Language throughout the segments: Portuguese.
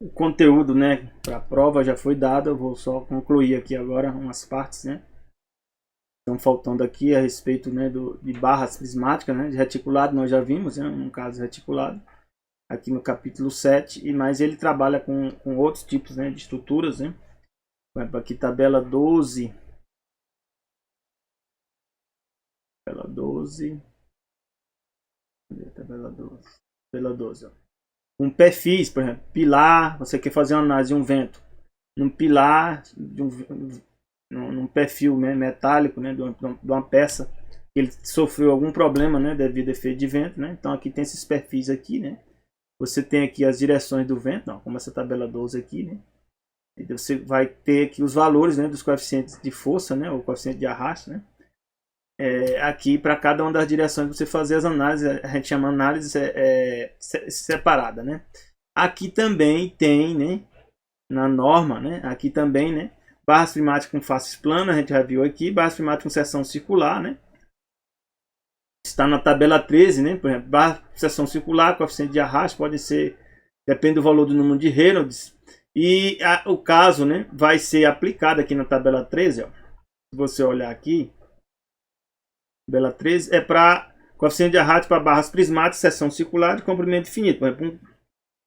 o conteúdo, né, para a prova já foi dado. Eu vou só concluir aqui agora umas partes, né? Estão faltando aqui a respeito, né, de barras prismáticas, né? De reticulado nós já vimos, né, um caso reticulado aqui no capítulo 7, mas ele trabalha com outros tipos, né, de estruturas, né? Por exemplo, aqui tabela 12. Tabela 12. Tabela 12. Tabela 12, ó. Um perfis, por exemplo, pilar, você quer fazer uma análise de um vento. Num pilar, num perfil, né, metálico, né, de uma peça, ele sofreu algum problema, né, devido a efeito de vento, né? Então aqui tem esses perfis aqui, né? Você tem aqui as direções do vento, não, como essa tabela 12 aqui, né? E você vai ter aqui os valores, né, dos coeficientes de força, né, ou coeficiente de arrasto, né? Aqui para cada uma das direções você fazer as análises, a gente chama análise separada, né? Aqui também tem, né, na norma, né, aqui também, né, barras primáticas com faces planas, a gente já viu aqui, barras primáticas com seção circular, né? Está na tabela 13, né? Por exemplo, barra com seção circular, coeficiente de arrasto pode ser, depende do valor do número de Reynolds. E o caso, né, vai ser aplicado aqui na tabela 13, ó. Se você olhar aqui, tabela 13 é para coeficiente de arrasto para barras prismáticas, seção circular de comprimento infinito. Por exemplo,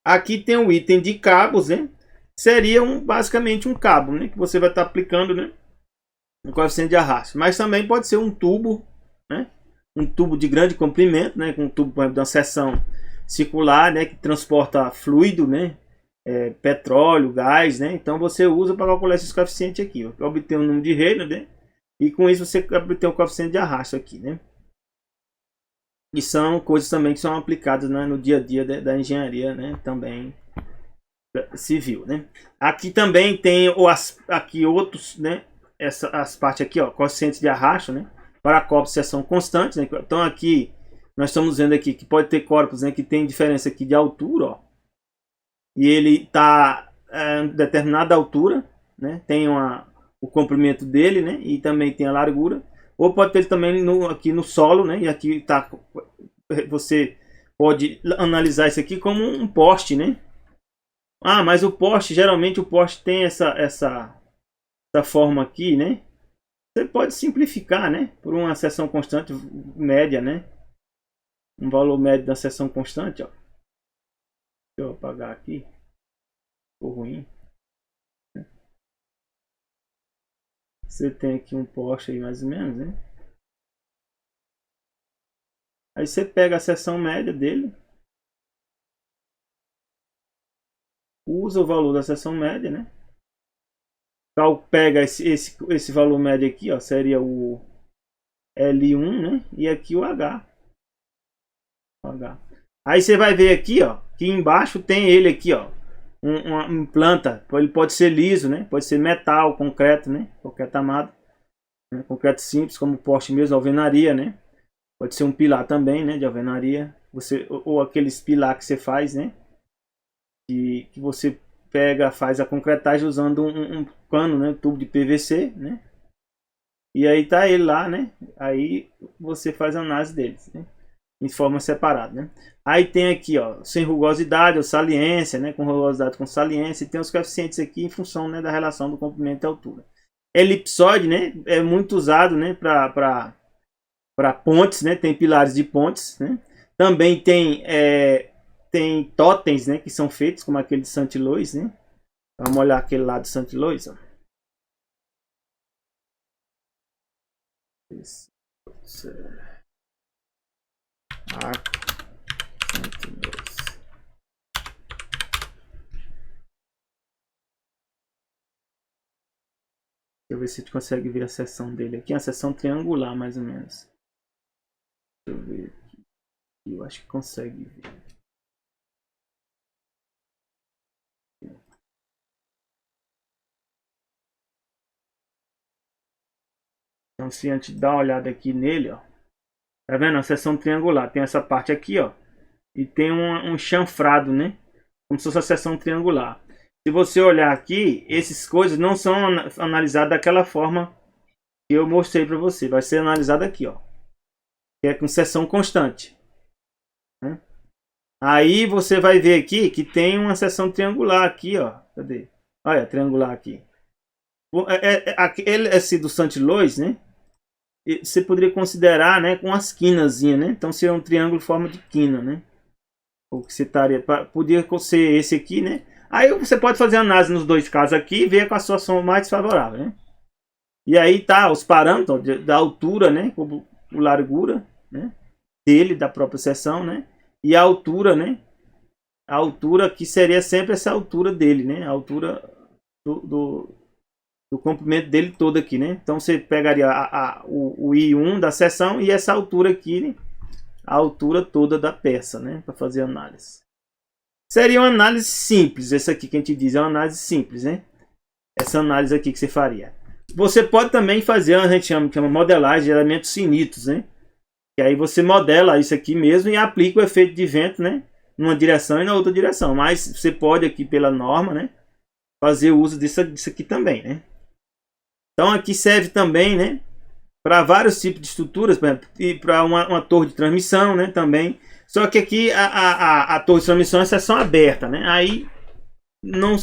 aqui tem um item de cabos, né? Seria basicamente um cabo, né, que você vai estar aplicando, né, um coeficiente de arrasto. Mas também pode ser um tubo, né, um tubo de grande comprimento, né, com um tubo, por exemplo, de uma seção circular, né, que transporta fluido, né, petróleo, gás, né. Então você usa para calcular esses coeficientes aqui, obter um número de Reynolds, né, e com isso você obter um coeficiente de arrasto aqui, né. E são coisas também que são aplicadas, né, no dia a dia da engenharia, né, também civil, né? Aqui também tem aqui outros, né? As partes aqui, ó, coeficientes de arrasto, né? Para corpos de seção constante, né? Então aqui nós estamos vendo aqui que pode ter corpos, né, que tem diferença aqui de altura, ó, e ele está em determinada altura, né? Tem o comprimento dele, né? E também tem a largura. Ou pode ter também aqui no solo, né? E aqui tá, você pode analisar isso aqui como um poste, né? Ah, mas o poste, geralmente o poste tem essa forma aqui, né? Você pode simplificar, né? Por uma seção constante média, né? Um valor médio da seção constante, ó. Deixa eu apagar aqui. Ficou ruim. Você tem aqui um poste aí mais ou menos, né? Aí você pega a seção média dele. Usa o valor da seção média, né? Pega esse valor médio aqui, ó. Seria o L1, né? E aqui o H. Aí você vai ver aqui, ó, que embaixo tem ele aqui, ó, uma planta. Ele pode ser liso, né? Pode ser metal, concreto, né? Qualquer tamanho, né? Concreto simples, como poste mesmo, alvenaria, né? Pode ser um pilar também, né? De alvenaria. Ou aqueles pilar que você faz, né? Que você pega, faz a concretagem usando um cano, né? Tubo de PVC, né? E aí tá ele lá, né? Aí você faz a análise deles, né? Em forma separada, né? Aí tem aqui, ó, sem rugosidade ou saliência, né? Com rugosidade com saliência, e tem os coeficientes aqui em função, né, da relação do comprimento e altura. Elipsoide, né? É muito usado, né? Para pontes, né? Tem pilares de pontes, né? Também tem totens, né? Que são feitos como aquele de Saint-Louis, né? Vamos olhar aquele lá de Saint-Louis, ó. Arco Saint-Louis. Deixa eu ver se a gente consegue ver a seção dele aqui. É uma seção triangular, mais ou menos. Deixa eu ver aqui. Eu acho que consegue ver. Então, se a gente dá uma olhada aqui nele, ó. Tá vendo? A seção triangular. Tem essa parte aqui, ó. E tem um chanfrado, né? Como se fosse a seção triangular. Se você olhar aqui, essas coisas não são analisadas daquela forma que eu mostrei para você. Vai ser analisado aqui, ó. Que é com seção constante, né? Aí você vai ver aqui que tem uma seção triangular aqui, ó. Cadê? Olha, triangular aqui. Esse do Saint-Lô, né? Você poderia considerar, né, com as quinazinhas, né? Então seria um triângulo em forma de quina, né? O que você estaria, podia ser esse aqui, né? Aí você pode fazer análise nos dois casos aqui e ver com a situação mais desfavorável, né? E aí tá os parâmetros da altura, né? O largura, né? Dele, da própria seção, né? E a altura, né? A altura que seria sempre essa altura dele, né? A altura do comprimento dele todo aqui, né? Então você pegaria o I1 da seção e essa altura aqui, né? A altura toda da peça, né? Para fazer análise. Seria uma análise simples, essa aqui que a gente diz, é uma análise simples, né? Essa análise aqui que você faria. Você pode também fazer, a gente chama modelagem de elementos finitos, né? E aí você modela isso aqui mesmo e aplica o efeito de vento, né? Numa direção e na outra direção. Mas você pode aqui pela norma, né? Fazer uso disso aqui também, né? Então aqui serve também, né? Para vários tipos de estruturas, por exemplo, e para uma torre de transmissão, né? Também. Só que aqui a torre de transmissão é seção aberta, né? Aí não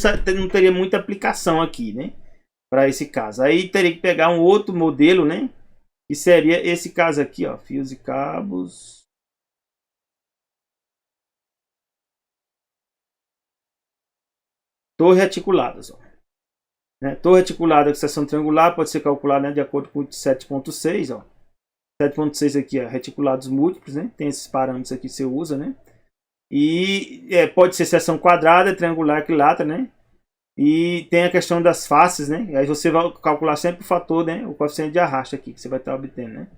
teria muita aplicação aqui, né? Para esse caso. Aí teria que pegar um outro modelo, né? Que seria esse caso aqui, ó. Fios e cabos. Torre articulada, ó. Né? Torre articulada com seção triangular pode ser calculada, né, de acordo com o 7.6, ó. 7.6 aqui, ó, reticulados múltiplos, né? Tem esses parâmetros aqui que você usa, né? E pode ser seção quadrada, triangular, equilátera, né? E tem a questão das faces, né? E aí você vai calcular sempre o fator, né? O coeficiente de arrasto aqui que você vai estar obtendo, né?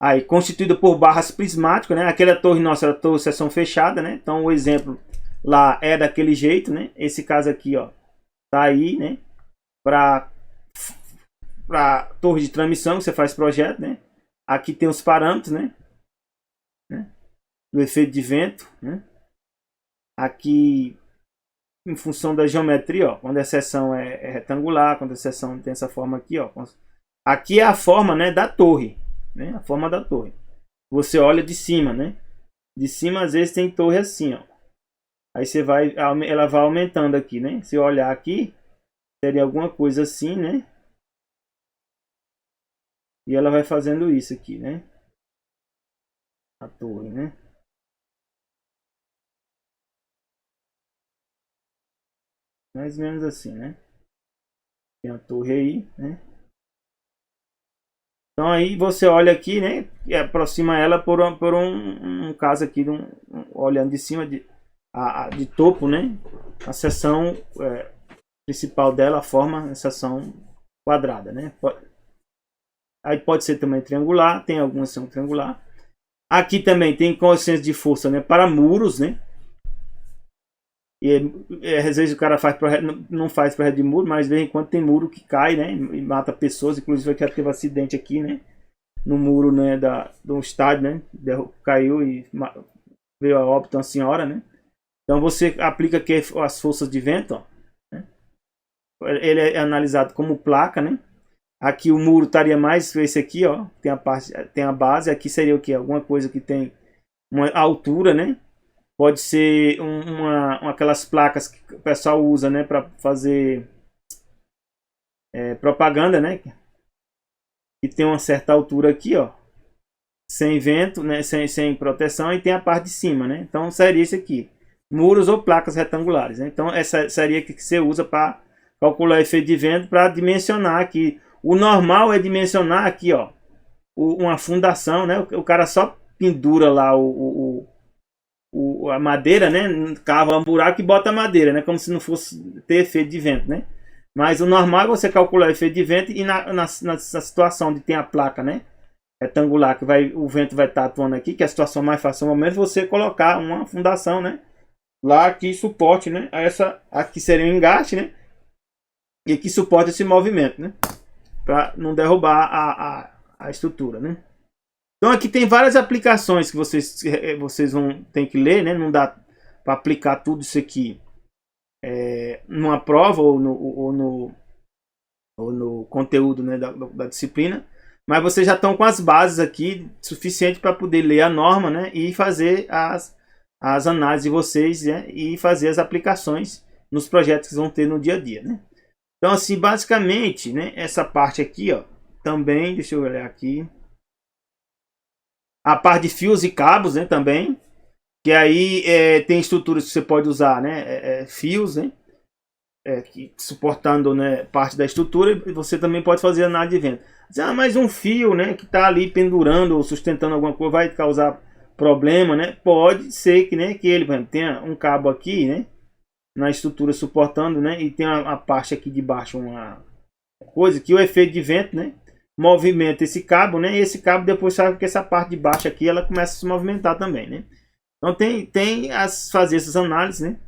Aí, constituída por barras prismáticas, né? Aquela torre nossa era torre seção fechada, né? Então o exemplo lá é daquele jeito, né? Esse caso aqui, ó, tá aí, né? Para torre de transmissão que você faz projeto, né? Aqui tem os parâmetros, né? Do efeito de vento, né? Aqui em função da geometria, ó, quando a seção é retangular, quando a seção tem essa forma aqui, ó. Aqui é a forma, né, da torre, né? A forma da torre. Você olha de cima, né? De cima às vezes tem torre assim, ó. Aí você vai, ela vai aumentando aqui, né? Se olhar aqui, seria alguma coisa assim, né? E ela vai fazendo isso aqui, né? A torre, né? Mais ou menos assim, né? Tem a torre aí, né? Então aí você olha aqui, né? E aproxima ela por um caso aqui, olhando de cima, de topo, né? A seção principal dela forma a seção quadrada, né? Aí pode ser também triangular, tem algumas que são triangular. Aqui também tem coeficiente de força, né? Para muros, né? E às vezes o cara não faz projeto de muro, mas de vez em quando tem muro que cai, né? E mata pessoas. Inclusive aqui teve um acidente aqui, né? No muro, né? Do estádio, né? Caiu e veio a óbito uma senhora, né? Então você aplica aqui as forças de vento, ó, né? Ele é analisado como placa, né? Aqui o muro estaria mais esse aqui, ó. Tem a base. Aqui seria o que? Alguma coisa que tem uma altura, né? Pode ser aquelas placas que o pessoal usa, né, para fazer propaganda, né? E tem uma certa altura aqui, ó, sem vento, né, sem proteção, e tem a parte de cima, né? Então seria isso aqui, muros ou placas retangulares, né? Então essa seria que você usa para calcular o efeito de vento, para dimensionar aqui. O normal é dimensionar aqui, ó, uma fundação, né? O cara só pendura lá a madeira, né? Cava um buraco e bota a madeira, né? Como se não fosse ter efeito de vento, né? Mas o normal é você calcular o efeito de vento e na situação de ter a placa, né? Retangular, que o vento vai estar atuando aqui, que é a situação mais fácil no momento, você colocar uma fundação, né? Lá que suporte, né? Aqui seria um engaste, né? E que suporte esse movimento, né? Para não derrubar a estrutura, né? Então aqui tem várias aplicações que vocês vão ter que ler, né? Não dá para aplicar tudo isso aqui numa prova ou no conteúdo, né, da disciplina, mas vocês já estão com as bases aqui suficiente para poder ler a norma, né? E fazer as análises de vocês, né, e fazer as aplicações nos projetos que vão ter no dia a dia, né? Então, assim, basicamente, né, essa parte aqui, ó, também, deixa eu olhar aqui, a parte de fios e cabos, né, também, que aí tem estruturas que você pode usar, né, fios, né, suportando, né, parte da estrutura, e você também pode fazer análise de vento. Mas um fio, né, que está ali pendurando ou sustentando alguma coisa vai causar problema, né? Pode ser que, né, que ele, por exemplo, tenha um cabo aqui, né, na estrutura suportando, né, e tem a parte aqui de baixo, uma coisa que o efeito de vento, né, movimenta esse cabo, né, e esse cabo depois sabe que essa parte de baixo aqui ela começa a se movimentar também, né? Então tem as fazer essas análises, né?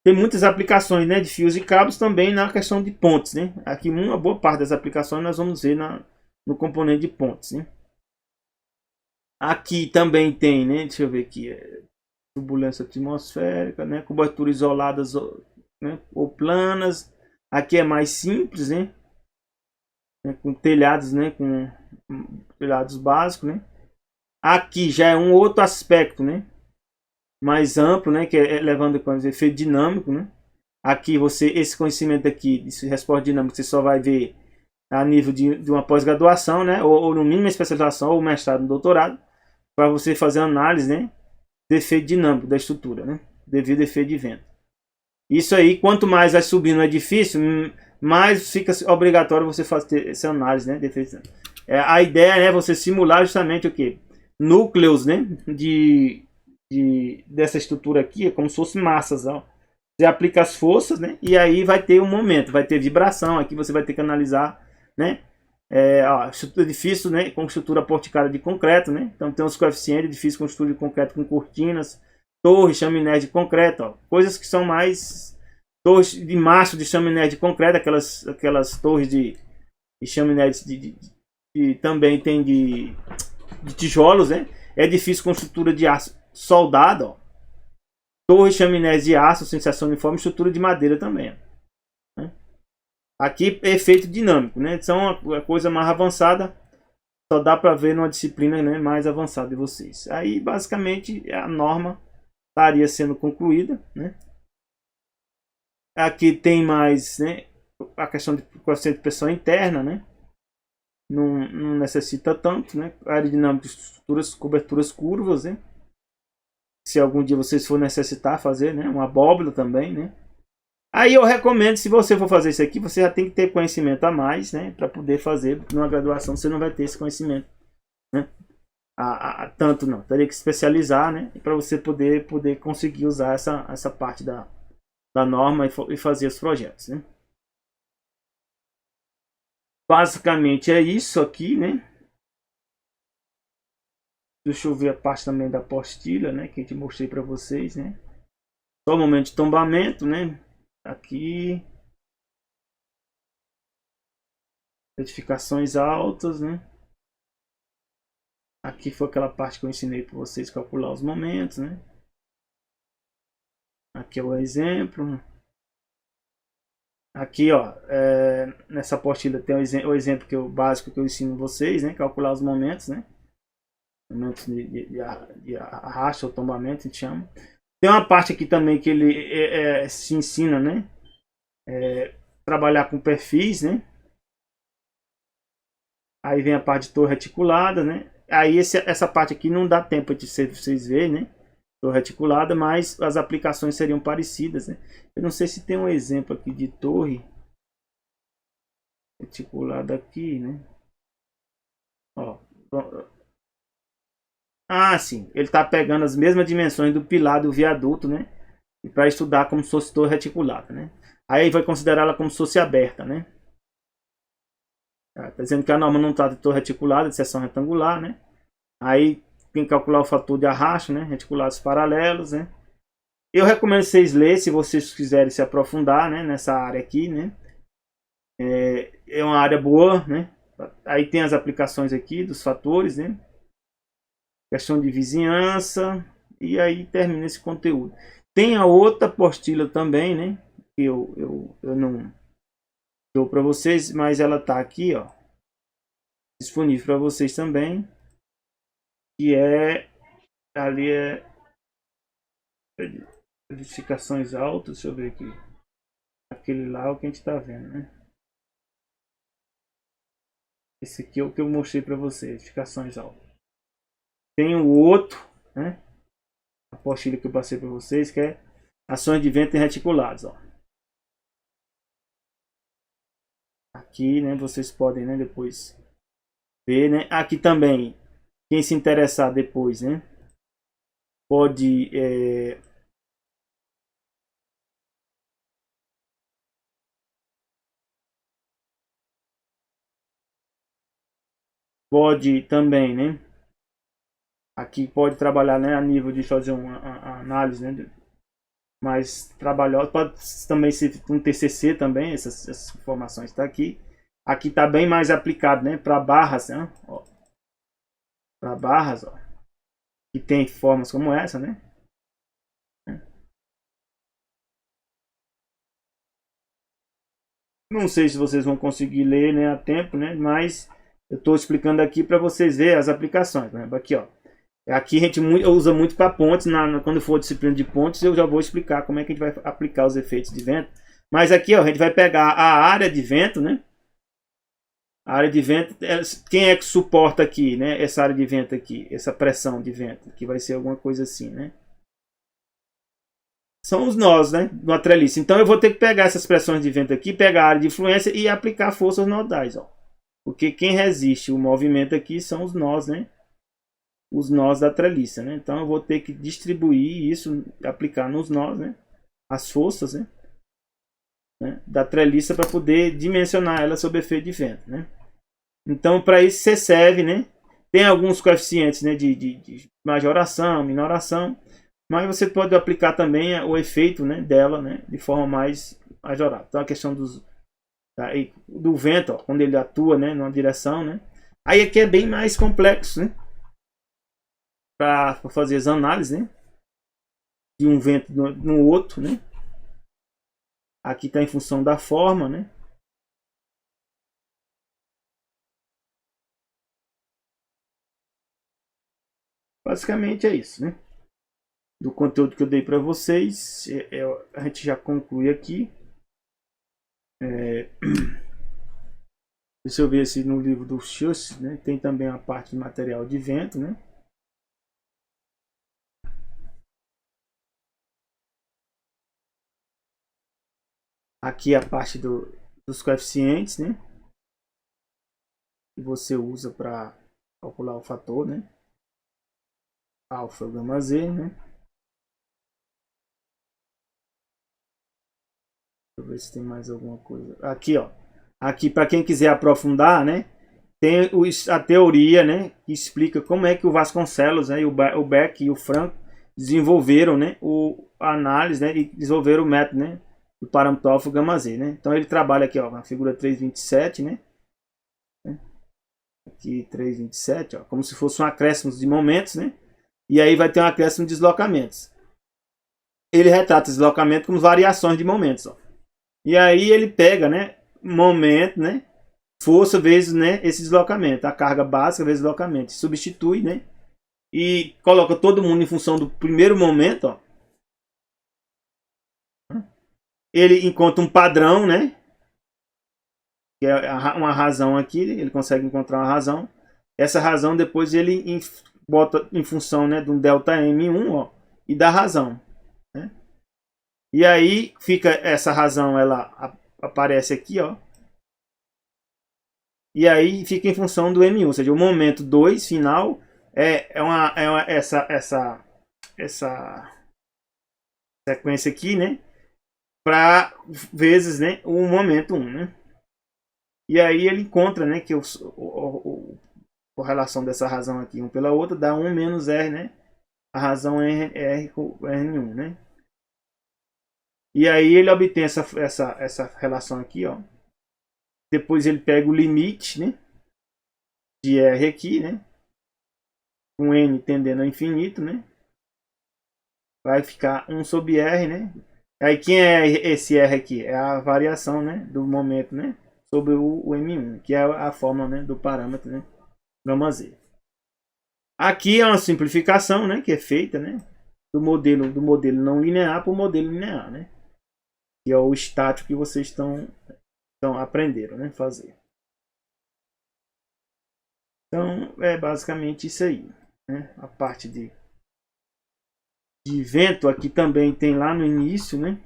Tem muitas aplicações, né, de fios e cabos também na questão de pontes, né? Aqui uma boa parte das aplicações nós vamos ver no componente de pontes, né? Aqui também tem, né? Deixa eu ver aqui, turbulência atmosférica, né? Coberturas isoladas, né, ou planas. Aqui é mais simples, né? Com telhados, né? Com telhados básicos, né? Aqui já é um outro aspecto, né, mais amplo, né, que é levando com efeito dinâmico, né? Aqui esse conhecimento aqui de resposta dinâmica você só vai ver a nível de uma pós-graduação, né, ou no mínimo especialização ou mestrado no doutorado, para você fazer análise, né, de efeito dinâmico da estrutura, né, devido ao efeito de vento. Isso aí, quanto mais vai subindo no edifício, mais fica obrigatório você fazer essa análise, né, de efeito dinâmico. A ideia é você simular justamente o que? Núcleos, né, dessa estrutura aqui, é como se fossem massas, ó. Você aplica as forças, né, e aí vai ter um momento, vai ter vibração, aqui você vai ter que analisar, né, estrutura de edifício, né, com estrutura porticada de concreto, né, então tem os coeficientes de edifício com estrutura de concreto com cortinas, torres, chaminés de concreto, ó, coisas que são mais torres de macho de chaminé de concreto, aquelas torres de chaminés também tem de tijolos, né, edifício com estrutura de aço soldado, ó. Torre chaminés de aço, sensação uniforme, estrutura de madeira também, né? Aqui efeito dinâmico, né? São uma coisa mais avançada, só dá para ver numa disciplina, né, mais avançada de vocês. Aí basicamente a norma estaria sendo concluída, né? Aqui tem mais, né, a questão de coeficiente de pressão interna, né? Não necessita tanto, né? Aerodinâmica, estruturas, coberturas curvas, né? Se algum dia vocês for necessitar fazer, né, uma abóbora também, né? Aí eu recomendo, se você for fazer isso aqui, você já tem que ter conhecimento a mais, né, para poder fazer. Numa graduação você não vai ter esse conhecimento, né? Tanto não, teria que especializar, né, para você poder conseguir usar essa parte da norma e fazer os projetos, né? Basicamente é isso aqui, né? Deixa eu ver a parte também da apostila, né, que eu mostrei para vocês, né? Só o momento de tombamento, né? Aqui edificações altas, né? Aqui foi aquela parte que eu ensinei para vocês calcular os momentos, né? Aqui é o exemplo. Aqui, ó, nessa apostila tem o exemplo básico que eu ensino vocês, né? Calcular os momentos, né? Momentos de arrasto ou tombamento, a gente chama. Tem uma parte aqui também que ele se ensina, né? Trabalhar com perfis, né? Aí vem a parte de torre reticulada, né? Aí essa parte aqui não dá tempo de vocês verem, né? Torre reticulada, mas as aplicações seriam parecidas, né? Eu não sei se tem um exemplo aqui de torre reticulada aqui, né? Ó. Ah, sim. Ele está pegando as mesmas dimensões do pilar do viaduto, né? E para estudar como se fosse torre reticulada, né? Aí vai considerar ela como se fosse aberta, né? Tá dizendo que a norma não trata de torre reticulada, de seção retangular, né? Aí tem que calcular o fator de arrasto, né? Reticulados paralelos, né? Eu recomendo vocês lerem, se vocês quiserem se aprofundar, né, nessa área aqui, né? É uma área boa, né? Aí tem as aplicações aqui dos fatores, né? Questão de vizinhança. E aí termina esse conteúdo. Tem a outra apostila também, né? Que eu não dou para vocês, mas ela tá aqui, ó, disponível para vocês também. Que ali Edificações altas, deixa eu ver aqui. Aquele lá é o que a gente está vendo, né? Esse aqui é o que eu mostrei para vocês, edificações altas. Tem o outro, né? A apostila que eu passei para vocês, que é ações de vento em reticulados, ó. Aqui, né, vocês podem, né, depois ver, né? Aqui também, quem se interessar depois, né, pode pode também, né? Aqui pode trabalhar, né, a nível de fazer uma análise, né, mais trabalhosa. Pode também ser um TCC também, essas informações está aqui. Aqui está bem mais aplicado, né, para barras, né? Para barras, ó, que tem formas como essa, né? Não sei se vocês vão conseguir ler, né, a tempo, né? Mas eu estou explicando aqui para vocês verem as aplicações. Né? Aqui, ó. Aqui a gente usa muito para pontes. Quando for disciplina de pontes, eu já vou explicar como é que a gente vai aplicar os efeitos de vento. Mas aqui, ó, a gente vai pegar a área de vento, né? A área de vento, quem é que suporta aqui, né? Essa área de vento aqui, essa pressão de vento, que vai ser alguma coisa assim, né? São os nós, né? Do treliça. Então eu vou ter que pegar essas pressões de vento aqui, pegar a área de influência e aplicar forças nodais, ó. Porque quem resiste o movimento aqui são os nós, né? Os nós da treliça, né? Então eu vou ter que distribuir isso, aplicar nos nós, né? As forças, né? Da treliça para poder dimensionar ela sob efeito de vento, né? Então para isso você serve, né? Tem alguns coeficientes, né? De majoração, minoração, mas você pode aplicar também o efeito, né? Dela, né? De forma mais majorada. Então a questão do vento, ó, quando ele atua, né? Numa direção, né? Aí aqui é bem mais complexo, né? Para fazer as análises, né? De um vento no outro, né? Aqui está em função da forma, né? Basicamente é isso, né? Do conteúdo que eu dei para vocês, a gente já conclui aqui. Deixa eu ver se no livro do Schuss, né? Tem também a parte de material de vento, né? Aqui a parte dos coeficientes, né? Que você usa para calcular o fator, né? Alfa, gama, z, né? Deixa eu ver se tem mais alguma coisa. Aqui, ó. Aqui, para quem quiser aprofundar, né? Tem a teoria, né? Que explica como é que o Vasconcelos, né? E o Beck e o Franco desenvolveram, né? A análise, né? E desenvolveram o método, né? Do parâmetro alfa gama z, né? Então ele trabalha aqui, ó, na figura 327, né? Aqui 327, ó, como se fosse um acréscimo de momentos, né? E aí vai ter um acréscimo de deslocamentos. Ele retrata o deslocamento como variações de momentos, ó. E aí ele pega, né? Momento, né? Força vezes, né? Esse deslocamento, a carga básica vezes deslocamento, substitui, né? E coloca todo mundo em função do primeiro momento, ó. Ele encontra um padrão, né? Que é uma razão aqui, ele consegue encontrar uma razão. Essa razão depois ele bota em função, né, de um delta M1, ó, e da razão, né? E aí fica essa razão, ela aparece aqui, ó. E aí fica em função do M1, ou seja, o momento 2 final essa sequência aqui, né? Para vezes, né, o momento 1, né? E aí ele encontra, né, que a correlação dessa razão aqui, um pela outra, dá 1 menos R, né? A razão R com R1, né? E aí ele obtém essa relação aqui, ó. Depois ele pega o limite, né? De R aqui, né? Com N tendendo ao infinito, né? Vai ficar 1 sobre R, né? Aí quem é esse R aqui? É a variação, né? Do momento, né? Sobre o M1, que é a fórmula, né? Do parâmetro, né? Gama Z. Aqui é uma simplificação, né? Que é feita, né? do modelo não linear para o modelo linear, né? Que é o estático que vocês estão aprenderam, né? Fazer. Então é basicamente isso aí, né? A parte de vento aqui também tem lá no início, né?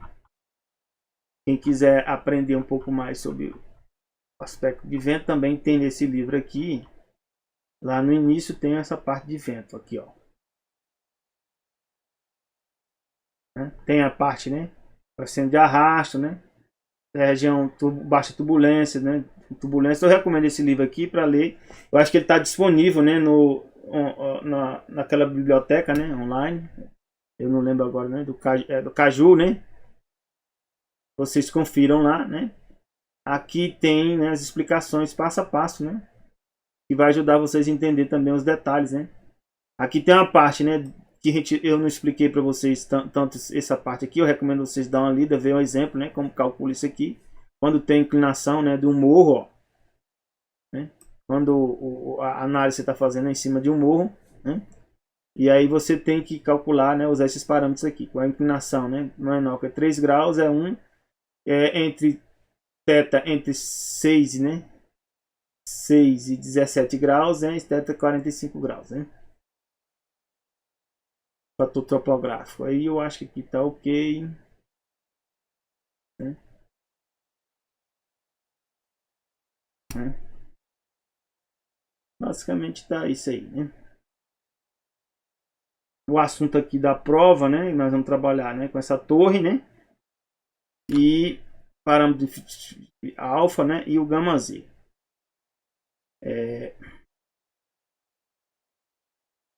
Quem quiser aprender um pouco mais sobre o aspecto de vento também tem nesse livro aqui. Lá no início tem essa parte de vento aqui, ó. Tem a parte, né? Processo de arrasto, né? Região baixa turbulência, né? Turbulência. Eu recomendo esse livro aqui para ler. Eu acho que ele está disponível, né? Naquela biblioteca, né? Online. Eu não lembro agora, né? Do Caju, né? Vocês confiram lá, né? Aqui tem, né, as explicações passo a passo, né? Que vai ajudar vocês a entender também os detalhes, né? Aqui tem uma parte, né? Que eu não expliquei para vocês tanto essa parte aqui. Eu recomendo vocês dar uma lida, ver um exemplo, né? Como calcula isso aqui. Quando tem inclinação, né, de um morro, ó, né? Quando a análise você está fazendo é em cima de um morro, né? E aí você tem que calcular, né, usar esses parâmetros aqui. Com a inclinação, né, menor que 3 graus é 1, entre θ entre 6, né, 6 e 17 graus, né, θ 45 graus, né? Fator topográfico. Aí eu acho que aqui tá ok, né? Basicamente tá isso aí, né? O assunto aqui da prova, né? Nós vamos trabalhar, né, com essa torre, né? E parâmetro alfa, né? E o gama z.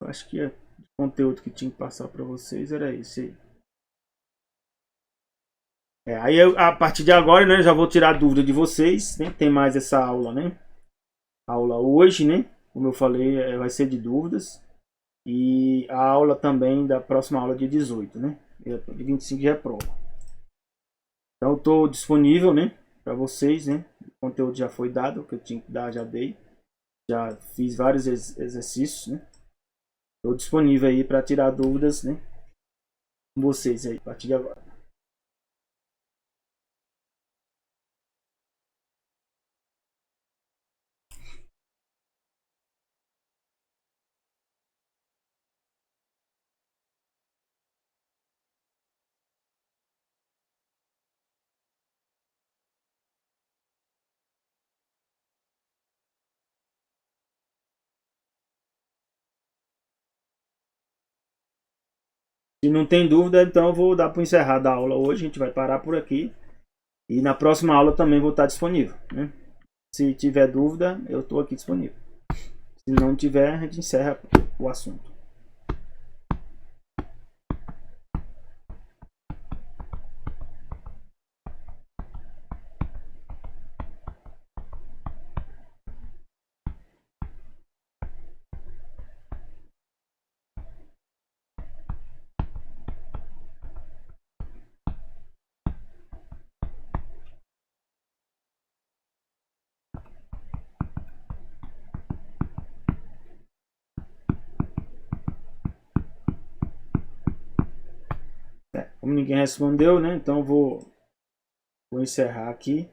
Acho que o conteúdo que tinha que passar para vocês era esse aí. Aí a partir de agora, né, já vou tirar a dúvida de vocês, né? Tem mais essa aula, né? Aula hoje, né? Como eu falei, vai ser de dúvidas. E a aula também da próxima aula, dia 18, né? Dia 25 já é prova. Então estou disponível, né, para vocês, né? O conteúdo já foi dado, o que eu tinha que dar já dei. Já fiz vários exercícios, né? Estou disponível aí para tirar dúvidas, né, com vocês aí a partir de agora. Se não tem dúvida, então eu vou dar para encerrar da aula hoje. A gente vai parar por aqui. E na próxima aula também vou estar disponível, né? Se tiver dúvida, eu estou aqui disponível. Se não tiver, a gente encerra o assunto. Como ninguém respondeu, né? Então eu vou encerrar aqui.